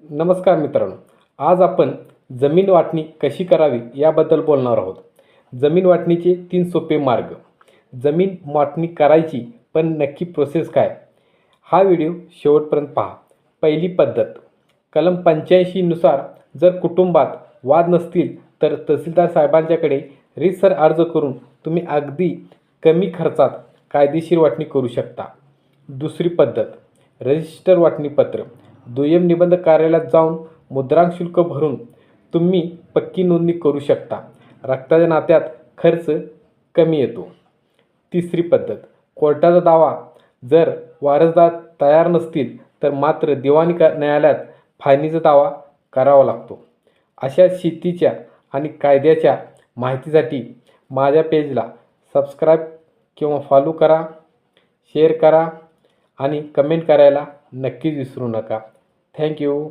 नमस्कार मित्रांनो. आज आपण जमीन वाटणी कशी करावी याबद्दल बोलणार आहोत. जमीन वाटणीचे 3 सोपे मार्ग. जमीन वाटणी करायची पण नक्की प्रोसेस काय? हा व्हिडिओ शेवटपर्यंत पहा. पहिली पद्धत. कलम 85 नुसार जर कुटुंबात वाद नसतील तर तहसीलदार साहेबांच्याकडे रीतसर अर्ज करून तुम्ही अगदी कमी खर्चात कायदेशीर वाटणी करू शकता. दुसरी पद्धत. रजिस्टर वाटणीपत्र. दुय्यम निबंधक कार्यालयात जाऊन मुद्रांक शुल्क भरून तुम्ही पक्की नोंदणी करू शकता. रक्ताच्या नात्यात खर्च कमी येतो. तिसरी पद्धत. कोर्टाचा दावा. जर वारसदार तयार नसतील तर मात्र दिवाणी न्यायालयात फायनीचा दावा करावा लागतो. अशा शेतीच्या आणि कायद्याच्या माहितीसाठी माझ्या पेजला सबस्क्राईब किंवा फॉलो करा, शेअर करा आणि कमेंट करायला नक्कीच विसरू नका. Thank you.